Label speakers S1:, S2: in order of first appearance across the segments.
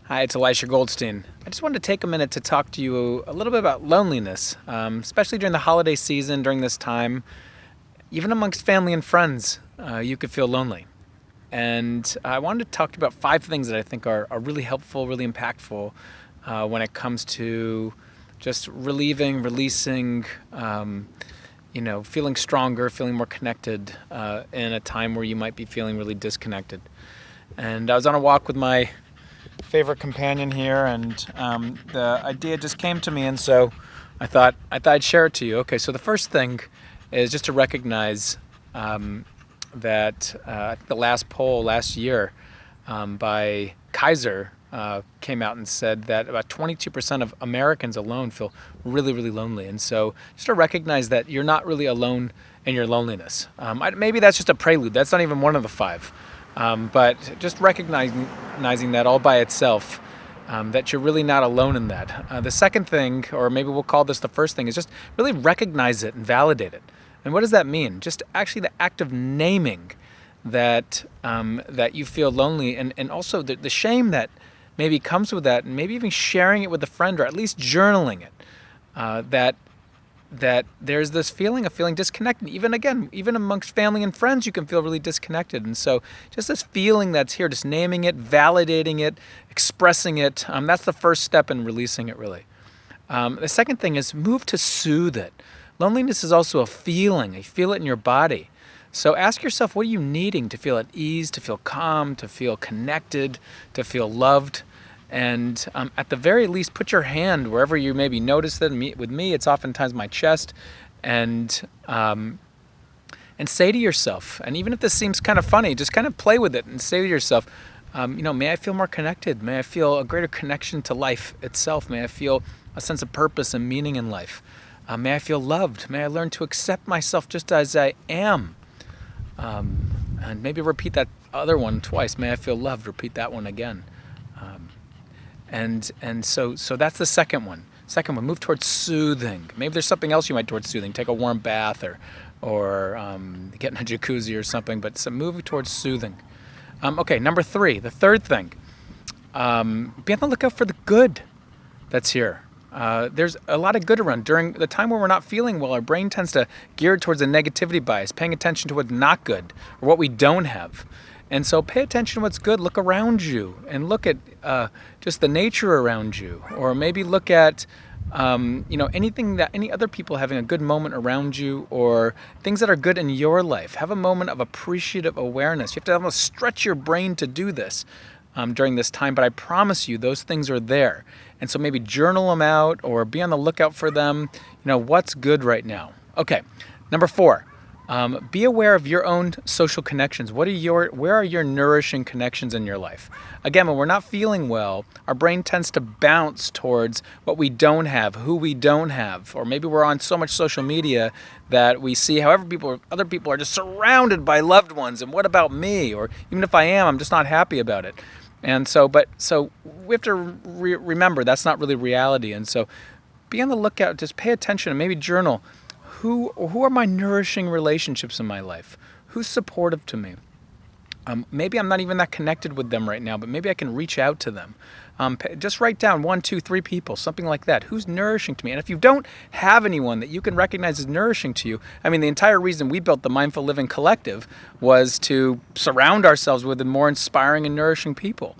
S1: Hi, it's Elisha Goldstein. I just wanted to take a minute to talk to you a little bit about loneliness, especially during the holiday season, during this time. Even amongst family and friends, you could feel lonely. And I wanted to talk to you about 5 things that I think are really helpful, really impactful when it comes to just relieving, releasing, feeling stronger, feeling more connected in a time where you might be feeling really disconnected. And I was on a walk with my favorite companion here, and the idea just came to me, and so I thought I'd share it to you. Okay, so the first thing is just to recognize that the last poll last year by Kaiser came out and said that about 22% of Americans alone feel really, really lonely, and so just to recognize that you're not really alone in your loneliness. Maybe that's just a prelude. That's not even one of the 5. But just recognizing that all by itself, that you're really not alone in that. The second thing, or maybe we'll call this the first thing, is just really recognize it and validate it. And what does that mean? Just actually the act of naming that that you feel lonely, and also the shame that maybe comes with that, and maybe even sharing it with a friend, or at least journaling it. That there's this feeling of feeling disconnected. Even amongst family and friends, you can feel really disconnected. And so just this feeling that's here, just naming it, validating it, expressing it, that's the first step in releasing it, really. The second thing is move to soothe it. Loneliness is also a feeling. You feel it in your body. So ask yourself, what are you needing to feel at ease, to feel calm, to feel connected, to feel loved? And at the very least, put your hand wherever you maybe notice that. With me, it's oftentimes my chest, and say to yourself, and even if this seems kind of funny, just kind of play with it and say to yourself, may I feel more connected? May I feel a greater connection to life itself? May I feel a sense of purpose and meaning in life? May I feel loved? May I learn to accept myself just as I am? And maybe repeat that other one twice. May I feel loved? Repeat that one again. And so that's the second one. Second one, move towards soothing. Maybe there's something else you might towards soothing. Take a warm bath or get in a jacuzzi or something. But so move towards soothing. Okay, number 3, the third thing. Be on the lookout for the good that's here. There's a lot of good around. During the time where we're not feeling well, our brain tends to gear towards a negativity bias, paying attention to what's not good or what we don't have. And so pay attention to what's good. Look around you and look at just the nature around you, or maybe look at anything that any other people having a good moment around you, or things that are good in your life. Have a moment of appreciative awareness. You have to almost stretch your brain to do this during this time, but I promise you those things are there. And so maybe journal them out or be on the lookout for them. What's good right now. Okay, number 4. Be aware of your own social connections. Where are your nourishing connections in your life? Again, when we're not feeling well, our brain tends to bounce towards what we don't have, who we don't have, or maybe we're on so much social media that we see how other people are just surrounded by loved ones, and what about me? Or even if I am, I'm just not happy about it. And so we have to remember that's not really reality. And so be on the lookout, just pay attention, and maybe journal. Who are my nourishing relationships in my life? Who's supportive to me? Maybe I'm not even that connected with them right now, but maybe I can reach out to them. Just write down 1, 2, 3 people, something like that. Who's nourishing to me? And if you don't have anyone that you can recognize as nourishing to you, the entire reason we built the Mindful Living Collective was to surround ourselves with the more inspiring and nourishing people.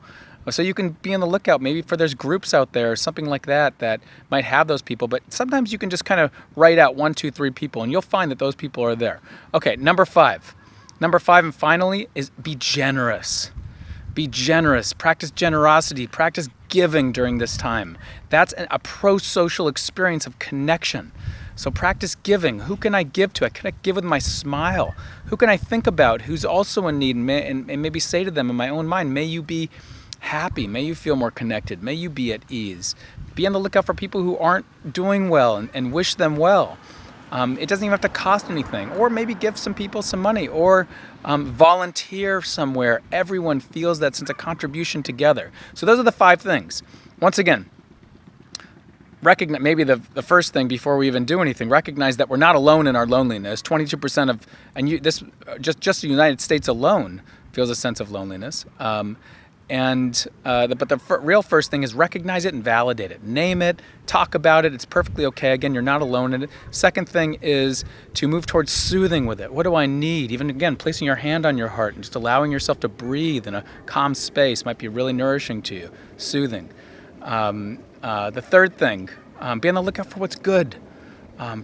S1: So you can be on the lookout maybe for there's groups out there or something like that might have those people. But sometimes you can just kind of write out 1, 2, 3 people, and you'll find that those people are there. Okay, number 5. Number 5, and finally, is be generous. Be generous. Practice generosity. Practice giving during this time. That's a pro-social experience of connection. So practice giving. Who can I give to? Can I give with my smile? Who can I think about who's also in need, and maybe say to them in my own mind, may you be happy. May you feel more connected. May you be at ease. Be on the lookout for people who aren't doing well and wish them well. It doesn't even have to cost anything. Or maybe give some people some money, or volunteer somewhere. Everyone feels that sense of contribution together. So those are the 5 things. Once again, recognize, maybe the first thing before we even do anything, recognize that we're not alone in our loneliness. 22% just the United States alone feels a sense of loneliness. But the real first thing is recognize it and validate it. Name it, talk about it. It's perfectly okay. Again, you're not alone in it. Second thing is to move towards soothing with it. What do I need? Even again, placing your hand on your heart and just allowing yourself to breathe in a calm space might be really nourishing to you. Soothing. The third thing, be on the lookout for what's good.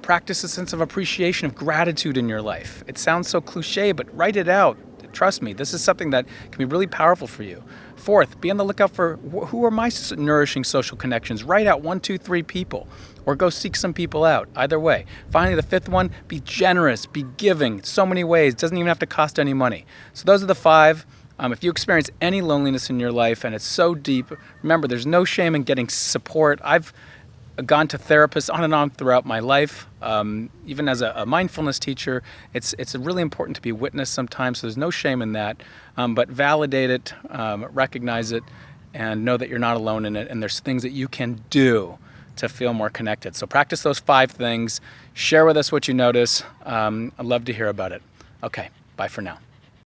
S1: Practice a sense of appreciation, of gratitude in your life. It sounds so cliche, but write it out. Trust me, this is something that can be really powerful for you. Fourth, be on the lookout for who are my nourishing social connections. Write out 1, 2, 3 people, or go seek some people out. Either way. Finally, the fifth one, be generous, be giving. So many ways. It doesn't even have to cost any money. So those are the 5. If you experience any loneliness in your life and it's so deep, remember, there's no shame in getting support. I've gone to therapists on and on throughout my life. Even as a mindfulness teacher, it's really important to be witnessed sometimes, so there's no shame in that. But validate it, recognize it, and know that you're not alone in it, and there's things that you can do to feel more connected. So practice those 5 things. Share with us what you notice. I'd love to hear about it. Okay, bye for now.